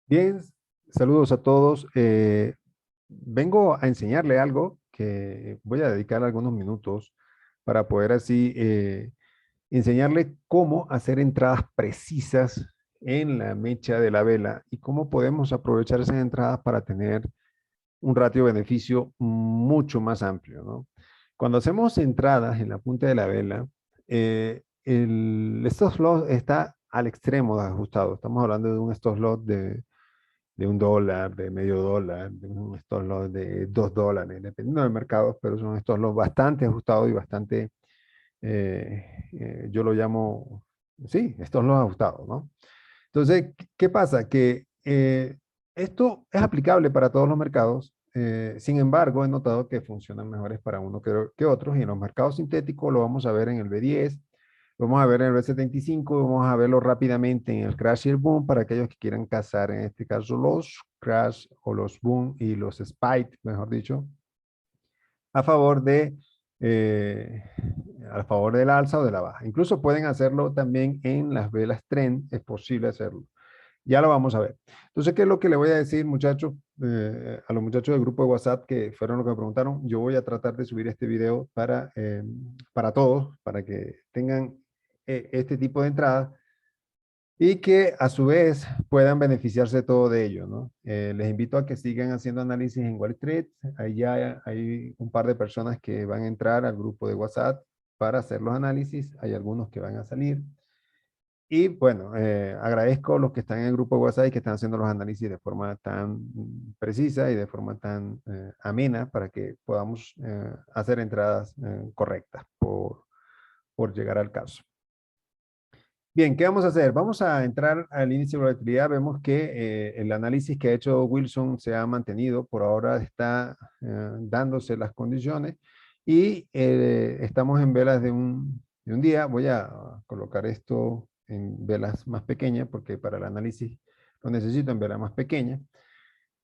Bien, saludos a todos. Vengo a enseñarle algo que voy a dedicar algunos minutos para poder así enseñarle cómo hacer entradas precisas en la mecha de la vela y cómo podemos aprovechar esas entradas para tener un ratio de beneficio mucho más amplio, ¿no? Cuando hacemos entradas en la punta de la vela, el stop loss está al extremo de ajustado. Estamos hablando de un stop loss de $1, de medio dólar, de un stop loss de $2, dependiendo del mercado, pero son stop loss bastante ajustados y bastante, yo lo llamo, sí, stop loss ajustados, ¿no? Entonces, ¿qué pasa? Que esto es aplicable para todos los mercados. Sin embargo, he notado que funcionan mejores para uno que otros y en los mercados sintéticos lo vamos a ver en el B10, lo vamos a ver en el B75, vamos a verlo rápidamente en el crash y el boom para aquellos que quieran cazar, en este caso los crash o los boom y los spike, mejor dicho, a favor de eh, a favor del alza o de la baja. Incluso pueden hacerlo también en las velas trend, es posible hacerlo. Ya lo vamos a ver. Entonces, ¿qué es lo que le voy a decir, muchachos? A los muchachos del grupo de WhatsApp que fueron los que me preguntaron, yo voy a tratar de subir este video para todos, para que tengan este tipo de entrada y que a su vez puedan beneficiarse todo de ello, ¿no? Les invito a que sigan haciendo análisis en Wall Street. Ahí ya hay un par de personas que van a entrar al grupo de WhatsApp para hacer los análisis. Hay algunos que van a salir. Y bueno, agradezco a los que están en el grupo de WhatsApp y que están haciendo los análisis de forma tan precisa y de forma tan amena para que podamos hacer entradas correctas por llegar al caso. Bien, ¿qué vamos a hacer? Vamos a entrar al índice de volatilidad. Vemos que el análisis que ha hecho Wilson se ha mantenido. Por ahora está dándose las condiciones y estamos en velas de un día. Voy a colocar esto en velas más pequeñas porque para el análisis lo necesito en velas más pequeñas.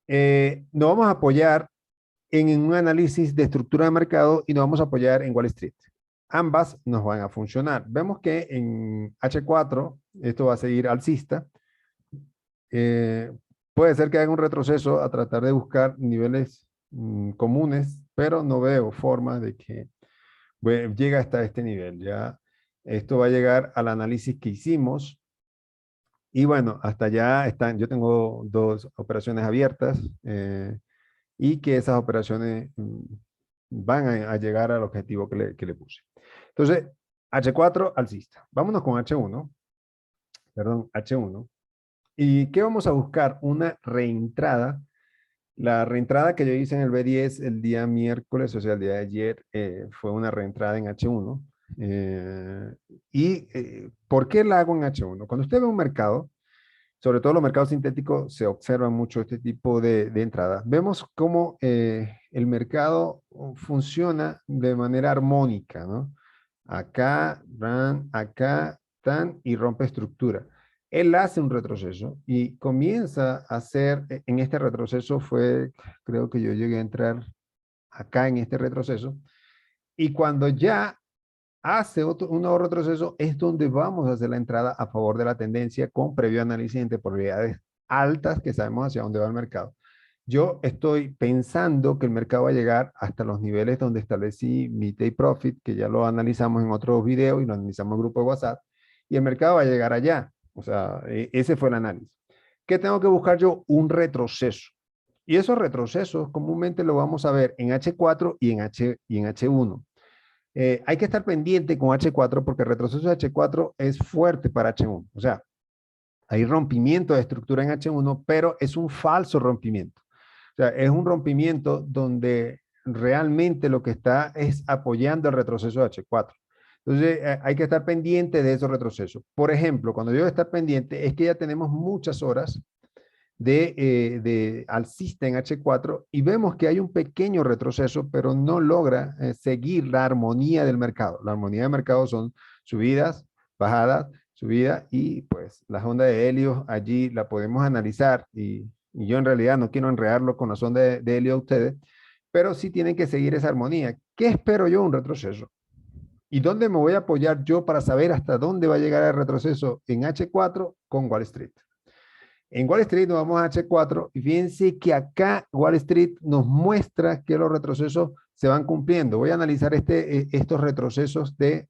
Nos vamos a apoyar en un análisis de estructura de mercado y nos vamos a apoyar en Wall Street. Ambas nos van a funcionar. Vemos que en H4 esto va a seguir alcista. Eh, Puede ser que haga un retroceso a tratar de buscar niveles comunes, pero no veo forma de que llegue hasta este nivel. Ya esto va a llegar al análisis que hicimos. Y bueno, hasta allá están, yo tengo dos operaciones abiertas y que esas operaciones van a llegar al objetivo que le puse. Entonces, H4 alcista. Vámonos con H1, perdón, H1. ¿Y qué vamos a buscar? Una reentrada. La reentrada que yo hice en el B10 el día miércoles, o sea, el día de ayer, fue una reentrada en H1. ¿Por qué la hago en H1? Cuando usted ve un mercado, sobre todo los mercados sintéticos, se observa mucho este tipo de entradas. Vemos cómo el mercado funciona de manera armónica, ¿no? Acá, ran, acá, tan, y rompe estructura. Él hace un retroceso y comienza a hacer, en este retroceso fue, creo que yo llegué a entrar acá en este retroceso, y cuando ya hace un nuevo retroceso, es donde vamos a hacer la entrada a favor de la tendencia con previo análisis de probabilidades altas que sabemos hacia dónde va el mercado. Yo estoy pensando que el mercado va a llegar hasta los niveles donde establecí mi take profit, que ya lo analizamos en otros videos y lo analizamos en el grupo de WhatsApp, y el mercado va a llegar allá. O sea, ese fue el análisis. ¿Qué tengo que buscar yo? Un retroceso. Y esos retrocesos comúnmente lo vamos a ver en H4 y en H1. Hay que estar pendiente con H4 porque el retroceso de H4 es fuerte para H1. O sea, hay rompimiento de estructura en H1, pero es un falso rompimiento. O sea, es un rompimiento donde realmente lo que está es apoyando el retroceso de H4. Entonces, hay que estar pendiente de esos retrocesos. Por ejemplo, cuando yo estar pendiente, es que ya tenemos muchas horas de alcista en H4 y vemos que hay un pequeño retroceso, pero no logra seguir la armonía del mercado. La armonía del mercado son subidas, bajadas, subida y pues la onda de Helios allí la podemos analizar y yo en realidad no quiero enredarlo con la sonda de Helio a ustedes, pero sí tienen que seguir esa armonía. ¿Qué espero yo? Un retroceso. ¿Y dónde me voy a apoyar yo para saber hasta dónde va a llegar el retroceso en H4 con Wall Street? En Wall Street nos vamos a H4 y fíjense que acá Wall Street nos muestra que los retrocesos se van cumpliendo. Voy a analizar estos retrocesos de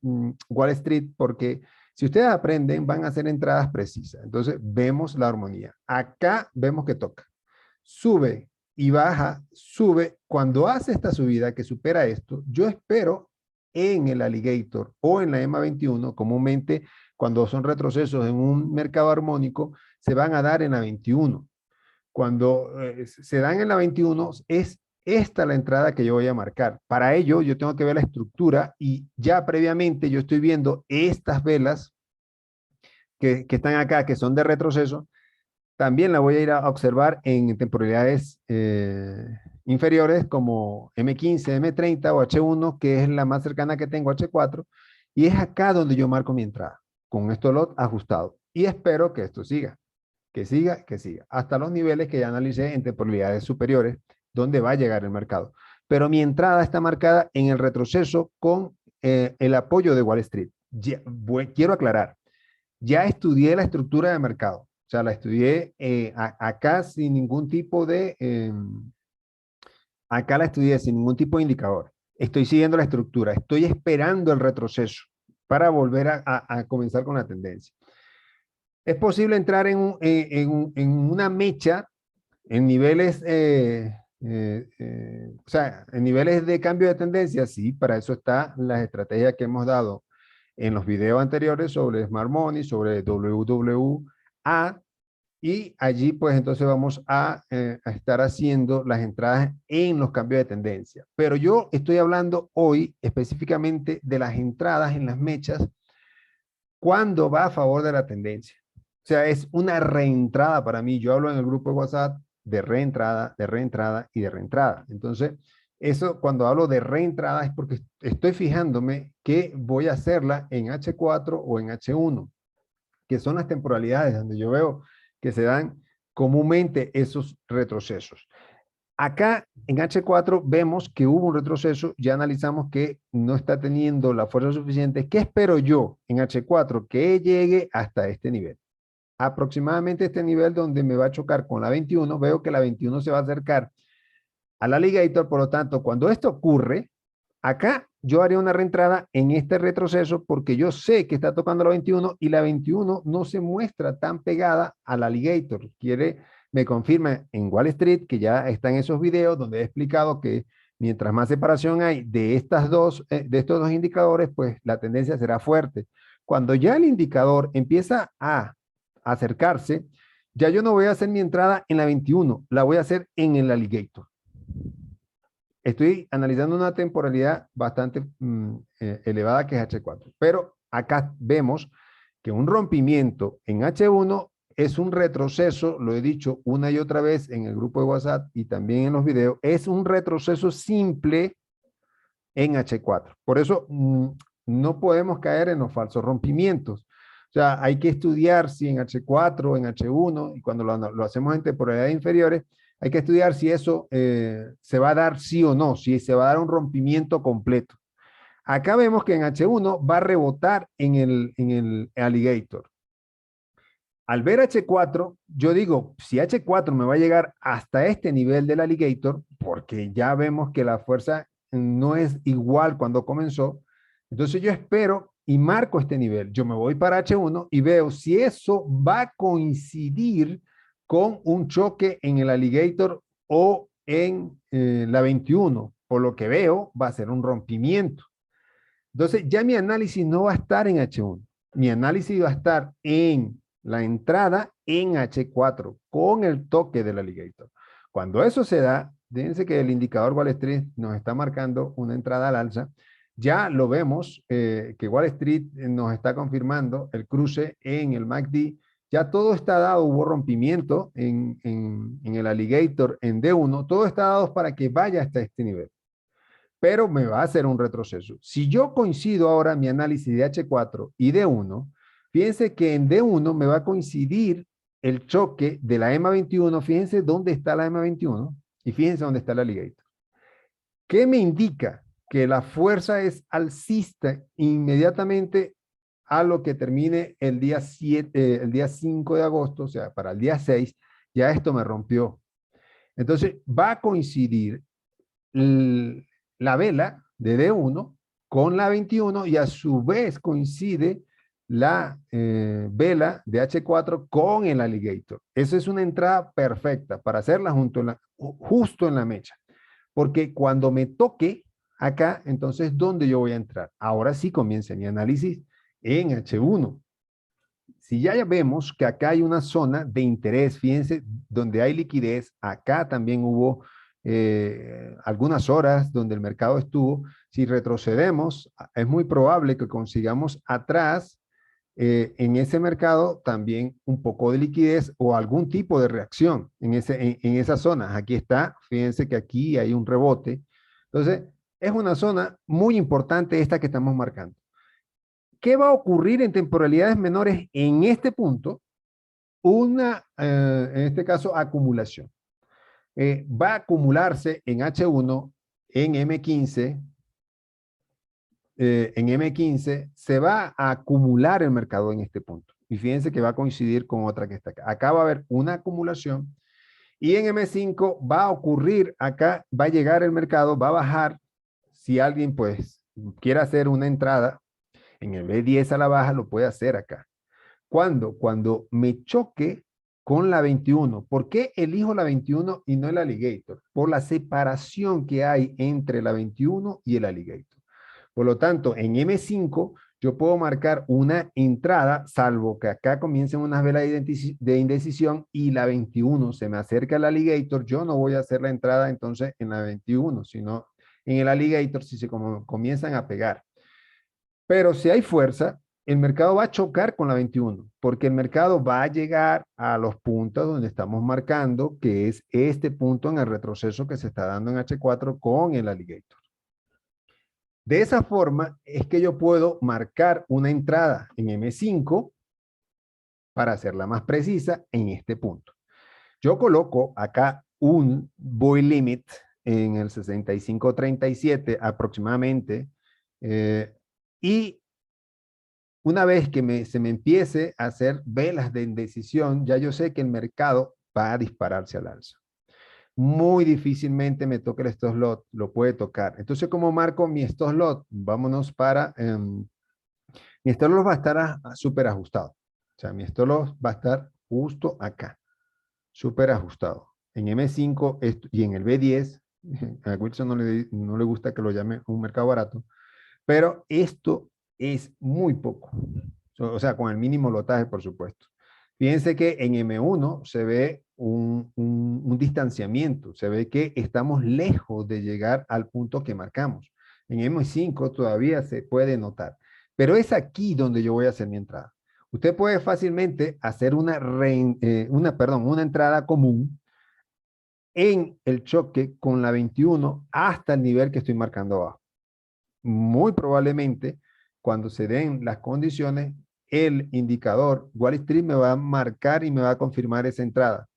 Wall Street porque si ustedes aprenden van a hacer entradas precisas. Entonces vemos la armonía. Acá vemos que toca. Sube y baja, sube. Cuando hace esta subida que supera esto, yo espero en el Alligator o en la EMA 21, comúnmente cuando son retrocesos en un mercado armónico, se van a dar en la 21. Cuando se dan en la 21, es esta la entrada que yo voy a marcar. Para ello, yo tengo que ver la estructura y ya previamente yo estoy viendo estas velas que están acá, que son de retroceso. También la voy a ir a observar en temporalidades inferiores como M15, M30 o H1, que es la más cercana que tengo, H4. Y es acá donde yo marco mi entrada, con esto lot ajustado. Y espero que esto siga, que siga, que siga, hasta los niveles que ya analicé en temporalidades superiores, donde va a llegar el mercado. Pero mi entrada está marcada en el retroceso con el apoyo de Wall Street. Quiero aclarar, ya estudié la estructura de mercado. O sea, la estudié acá sin ningún tipo de, acá la estudié sin ningún tipo de indicador. Estoy siguiendo la estructura, estoy esperando el retroceso para volver a comenzar con la tendencia. Es posible entrar en una mecha en niveles, o sea, en niveles de cambio de tendencia, sí, para eso están las estrategias que hemos dado en los videos anteriores sobre Smart Money, sobre WWA, y allí pues entonces vamos a estar haciendo las entradas en los cambios de tendencia. Pero yo estoy hablando hoy específicamente de las entradas en las mechas cuando va a favor de la tendencia. O sea, es una reentrada para mí. Yo hablo en el grupo de WhatsApp de reentrada, de reentrada y de reentrada. Entonces, eso cuando hablo de reentrada es porque estoy fijándome que voy a hacerla en H4 o en H1, que son las temporalidades donde yo veo que se dan comúnmente esos retrocesos. Acá en H4 vemos que hubo un retroceso, ya analizamos que no está teniendo la fuerza suficiente. ¿Qué espero yo en H4? Que llegue hasta este nivel. Aproximadamente este nivel donde me va a chocar con la 21, veo que la 21 se va a acercar al alligator, por lo tanto, cuando esto ocurre, acá yo haré una reentrada en este retroceso porque yo sé que está tocando la 21 y la 21 no se muestra tan pegada al alligator. Me confirma en Wall Street, que ya están esos videos donde he explicado que mientras más separación hay de de estos dos indicadores, pues la tendencia será fuerte. Cuando ya el indicador empieza a acercarse, ya yo no voy a hacer mi entrada en la 21, la voy a hacer en el alligator. Estoy analizando una temporalidad bastante elevada que es H4, pero acá vemos que un rompimiento en H1 es un retroceso, lo he dicho una y otra vez en el grupo de WhatsApp y también en los videos, es un retroceso simple en H4. Por eso no podemos caer en los falsos rompimientos. O sea, hay que estudiar si en H4 o en H1, y cuando lo hacemos en temporalidades inferiores, hay que estudiar si eso se va a dar sí o no, si se va a dar un rompimiento completo. Acá vemos que en H1 va a rebotar en el alligator. Al ver H4, yo digo, si H4 me va a llegar hasta este nivel del alligator, porque ya vemos que la fuerza no es igual cuando comenzó, entonces yo espero y marco este nivel. Yo me voy para H1 y veo si eso va a coincidir con un choque en el alligator o en la 21. Por lo que veo, va a ser un rompimiento. Entonces ya mi análisis no va a estar en H1. Mi análisis va a estar en la entrada en H4 con el toque del alligator. Cuando eso se da, fíjense que el indicador Wall Street nos está marcando una entrada al alza. Ya lo vemos que Wall Street nos está confirmando el cruce en el MACD. Ya todo está dado, hubo rompimiento en el alligator en D1. Todo está dado para que vaya hasta este nivel, pero me va a hacer un retroceso. Si yo coincido ahora mi análisis de H4 y D1, fíjense que en D1 me va a coincidir el choque de la EMA 21. Fíjense dónde está la EMA 21 y fíjense dónde está el alligator. ¿Qué me indica? Que la fuerza es alcista inmediatamente a lo que termine el día 7, el día 5 de agosto, o sea, para el día 6, ya esto me rompió. Entonces, va a coincidir la vela de D1 con la 21 y a su vez coincide la vela de H4 con el alligator. Eso es una entrada perfecta para hacerla justo en la mecha. Porque cuando me toque acá, entonces, ¿dónde yo voy a entrar? Ahora sí comienza mi análisis en H1. Si ya vemos que acá hay una zona de interés, fíjense, donde hay liquidez, acá también hubo algunas horas donde el mercado estuvo. Si retrocedemos, es muy probable que consigamos atrás en ese mercado también un poco de liquidez o algún tipo de reacción en esa zona. Aquí está, fíjense que aquí hay un rebote. Entonces, es una zona muy importante esta que estamos marcando. ¿Qué va a ocurrir en temporalidades menores en este punto? En este caso, acumulación. Va a acumularse en H1, en M15, en M15, se va a acumular el mercado en este punto. Y fíjense que va a coincidir con otra que está acá. Acá va a haber una acumulación y en M5 va a ocurrir acá, va a llegar el mercado, va a bajar. Si alguien pues quiere hacer una entrada en el B10 a la baja, lo puede hacer acá. ¿Cuándo? Cuando me choque con la 21. ¿Por qué elijo la 21 y no el alligator? Por la separación que hay entre la 21 y el alligator. Por lo tanto, en M5 yo puedo marcar una entrada, salvo que acá comiencen unas velas de indecisión y la 21 se me acerca al alligator, yo no voy a hacer la entrada entonces en la 21, sino en el alligator si se comienzan a pegar. Pero si hay fuerza, el mercado va a chocar con la 21, porque el mercado va a llegar a los puntos donde estamos marcando, que es este punto en el retroceso que se está dando en H4 con el alligator. De esa forma es que yo puedo marcar una entrada en M5 para hacerla más precisa en este punto. Yo coloco acá un buy limit en el 65.37 aproximadamente y una vez que se me empiece a hacer velas de indecisión, ya yo sé que el mercado va a dispararse al alza. Muy difícilmente me toque el stop loss, lo puede tocar. Entonces, ¿cómo marco mi stop loss? Vámonos para, mi stop loss va a estar súper ajustado. O sea, mi stop loss va a estar justo acá, súper ajustado. En M5 y en el B10, a Wilson no le gusta que lo llame un mercado barato, pero esto es muy poco. O sea, con el mínimo lotaje, por supuesto. Fíjense que en M1 se ve un distanciamiento, se ve que estamos lejos de llegar al punto que marcamos. En M5 todavía se puede notar, pero es aquí donde yo voy a hacer mi entrada. Usted puede fácilmente hacer una entrada común en el choque con la 21 hasta el nivel que estoy marcando abajo. Muy probablemente, cuando se den las condiciones, el indicador Wall Street me va a marcar y me va a confirmar esa entrada.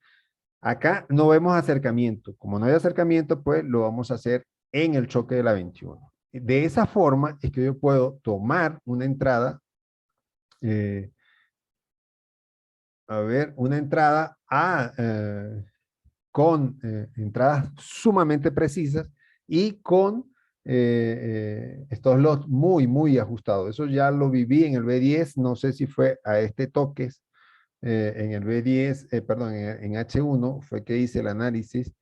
Acá no vemos acercamiento. Como no hay acercamiento, pues lo vamos a hacer en el choque de la 21. De esa forma es que yo puedo tomar una entrada, eh, una entrada con entradas sumamente precisas y con estos lots muy ajustados. Eso ya lo viví en el B10, no sé si fue a este toques, en el B10, perdón, en H1 fue que hice el análisis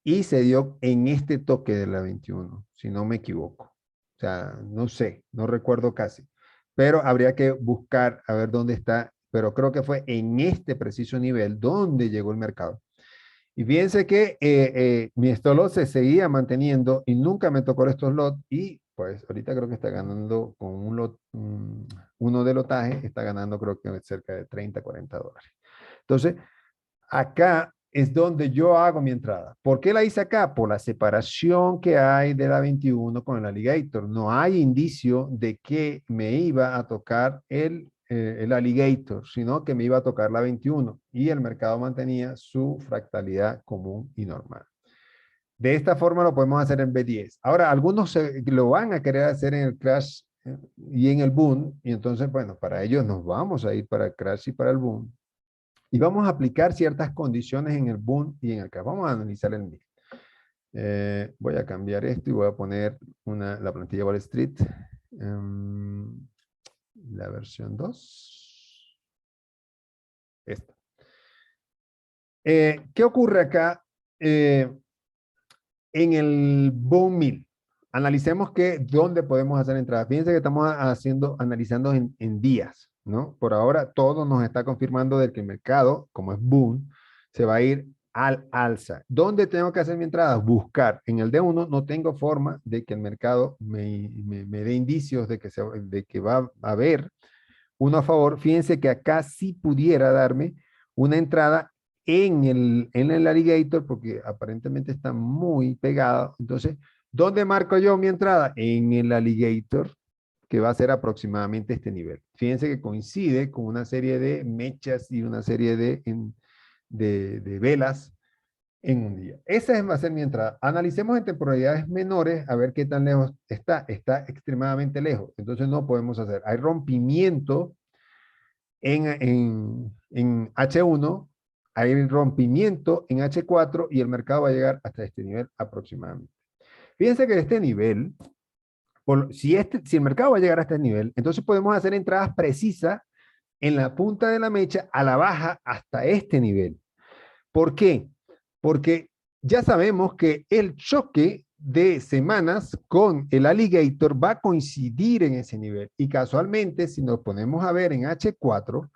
y se dio en este toque de la 21, si no me equivoco. O sea, no sé, no recuerdo casi, pero habría que buscar a ver dónde está, pero creo que fue en este preciso nivel donde llegó el mercado. Y fíjense que mi stop loss se seguía manteniendo y nunca me tocó estos lots y pues ahorita creo que está ganando con uno de lotaje, está ganando creo que cerca de 30, $40. Entonces, acá es donde yo hago mi entrada. ¿Por qué la hice acá? Por la separación que hay de la 21 con el alligator. No hay indicio de que me iba a tocar el alligator, sino que me iba a tocar la 21 y el mercado mantenía su fractalidad común y normal. De esta forma lo podemos hacer en B10. Ahora, algunos lo van a querer hacer en el crash y en el boom, y entonces, bueno, para ello nos vamos a ir para el crash y para el boom, y vamos a aplicar ciertas condiciones en el boom y en el crash. Vamos a analizar el MIL. Voy a cambiar esto y voy a poner la plantilla Wall Street, la versión 2. Esta. ¿Qué ocurre acá en el boom 1000? Analicemos dónde podemos hacer entradas. Fíjense que estamos analizando en días, ¿no? Por ahora todo nos está confirmando de que el mercado, como es boom, se va a ir al alza. ¿Dónde tengo que hacer mi entrada? Buscar. En el D1 no tengo forma de que el mercado me dé indicios de que va a haber uno a favor. Fíjense que acá sí pudiera darme una entrada en el alligator, porque aparentemente está muy pegado. Entonces, ¿dónde marco yo mi entrada? En el alligator, que va a ser aproximadamente este nivel. Fíjense que coincide con una serie de mechas y una serie de velas en un día. Esa va a ser mi entrada. Analicemos en temporalidades menores a ver qué tan lejos está. Está extremadamente lejos. Entonces no podemos hacer. Hay rompimiento en H1, hay rompimiento en H4 y el mercado va a llegar hasta este nivel aproximadamente. Fíjense que de este nivel, si el mercado va a llegar hasta este nivel, entonces podemos hacer entradas precisas en la punta de la mecha a la baja hasta este nivel. ¿Por qué? Porque ya sabemos que el choque de semanas con el alligator va a coincidir en ese nivel. Y casualmente, si nos ponemos a ver en H4,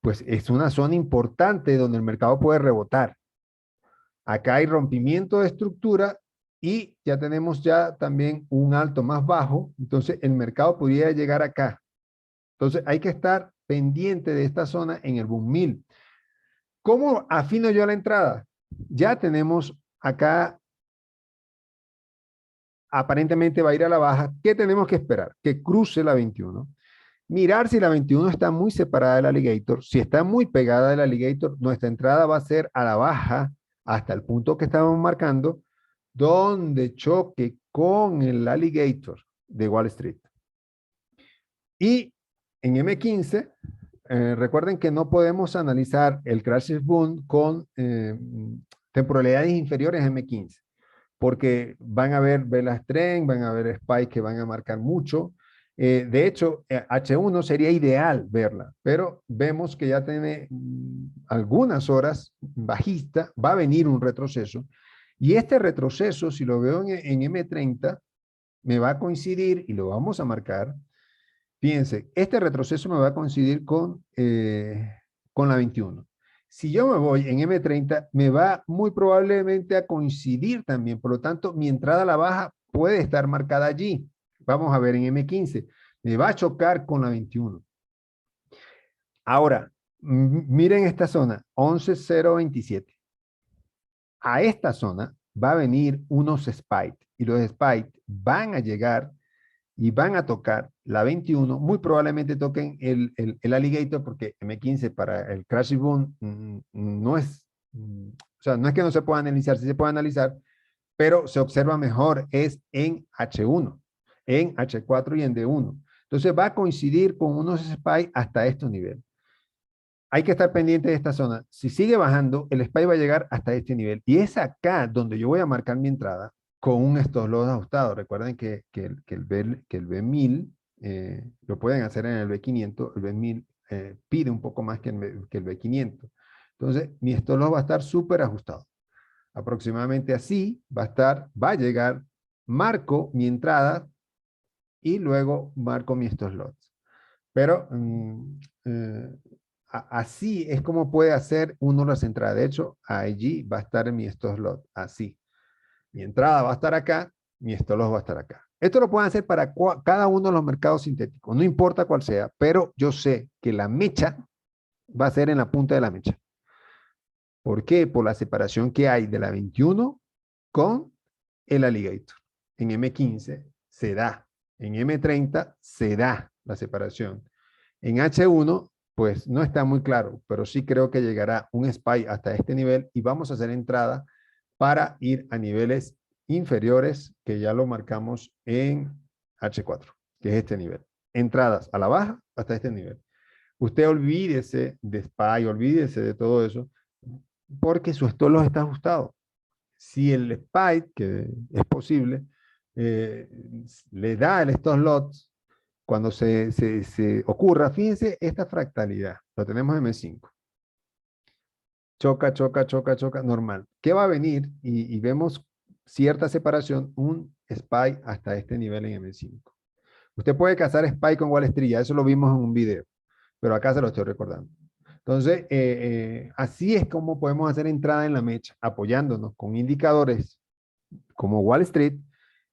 pues es una zona importante donde el mercado puede rebotar. Acá hay rompimiento de estructura y ya tenemos ya también un alto más bajo. Entonces el mercado pudiera llegar acá. Entonces hay que estar pendiente de esta zona en el boom 1000. ¿Cómo afino yo la entrada? Ya tenemos acá, aparentemente va a ir a la baja. ¿Qué tenemos que esperar? Que cruce la 21. Mirar si la 21 está muy separada del alligator. Si está muy pegada del alligator, nuestra entrada va a ser a la baja hasta el punto que estamos marcando, donde choque con el alligator de Wall Street. Y en M15, recuerden que no podemos analizar el crash boom con temporalidades inferiores a M15, porque van a haber velas trend, van a haber spikes que van a marcar mucho. De hecho, H1 sería ideal verla, pero vemos que ya tiene algunas horas bajista, va a venir un retroceso, y este retroceso, si lo veo en M30, me va a coincidir, y lo vamos a marcar. Fíjense, este retroceso me va a coincidir con la 21. Si yo me voy en M30, me va muy probablemente a coincidir también. Por lo tanto, mi entrada a la baja puede estar marcada allí. Vamos a ver en M15. Me va a chocar con la 21. Ahora, miren esta zona, 11.027. A esta zona va a venir unos spikes. Y los spikes van a llegar y van a tocar la 21, muy probablemente toquen el alligator, porque M15 para el crash y boom no es, o sea, no es que no se pueda analizar, sí se puede analizar, pero se observa mejor es en H1, en H4 y en D1. Entonces va a coincidir con unos spikes hasta estos niveles. Hay que estar pendiente de esta zona. Si sigue bajando, el spike va a llegar hasta este nivel. Y es acá donde yo voy a marcar mi entrada con un stop loss ajustado. Recuerden que el B1000 lo pueden hacer en el B500. El B1000 pide un poco más que el B500. Entonces, mi stop loss va a estar súper ajustado. Aproximadamente así va a llegar, marco mi entrada y luego marco mi stop loss. Pero así es como puede hacer uno las entradas. De hecho, allí va a estar mi stop loss, así. Mi entrada va a estar acá, mi stop loss va a estar acá. Esto lo pueden hacer para cada uno de los mercados sintéticos, no importa cuál sea, pero yo sé que la mecha va a ser en la punta de la mecha. ¿Por qué? Por la separación que hay de la 21 con el alligator. En M15 se da, en M30 se da la separación. En H1 pues no está muy claro, pero sí creo que llegará un spike hasta este nivel y vamos a hacer entrada para ir a niveles inferiores que ya lo marcamos en H4, que es este nivel. entradas a la baja hasta este nivel. Usted olvídese de SPY, olvídese de todo eso, porque su stop loss está ajustado. Si el SPY, que es posible, eh, le da el stop loss cuando se ocurra, fíjense esta fractalidad, lo tenemos en M5. Choca, choca, choca, choca, normal. ¿Qué va a venir? Y vemos cierta separación, un SPY hasta este nivel en M5. Usted puede cazar SPY con Wall Street, ya eso lo vimos en un video, pero acá se lo estoy recordando. Entonces, así es como podemos hacer entrada en la mecha, apoyándonos con indicadores como Wall Street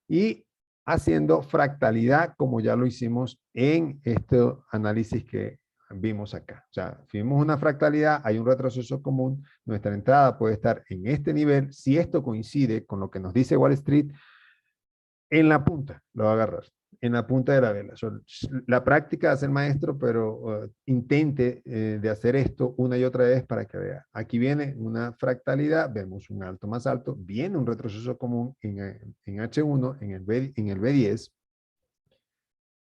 y haciendo fractalidad como ya lo hicimos en este análisis que vimos acá. O sea, si vimos una fractalidad, hay un retroceso común, nuestra entrada puede estar en este nivel. Si esto coincide con lo que nos dice Wall Street, en la punta lo va a agarrar, en la punta de la vela. La práctica hace el maestro, pero intente de hacer esto una y otra vez para que vea. Aquí viene una fractalidad, vemos un alto más alto, viene un retroceso común en H1, en el B10,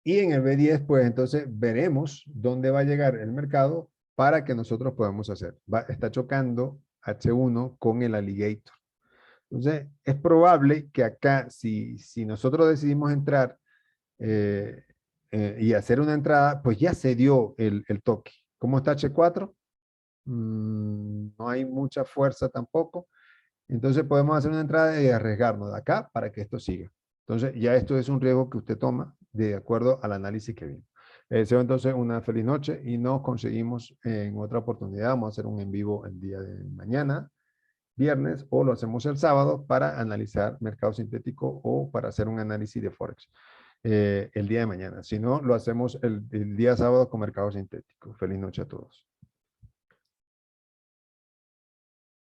y en el B10, pues entonces veremos dónde va a llegar el mercado para que nosotros podamos hacer. Está chocando H1 con el alligator. Entonces, es probable que acá, si nosotros decidimos entrar eh, y hacer una entrada, pues ya se dio el toque. ¿Cómo está H4? No hay mucha fuerza tampoco. Entonces podemos hacer una entrada y arriesgarnos de acá para que esto siga. Entonces ya esto es un riesgo que usted toma de acuerdo al análisis que vimos. Deseo entonces una feliz noche y nos conseguimos en otra oportunidad. Vamos a hacer un en vivo el día de mañana, viernes, o lo hacemos el sábado para analizar mercado sintético o para hacer un análisis de Forex el día de mañana. Si no, lo hacemos el día sábado con mercado sintético. Feliz noche a todos.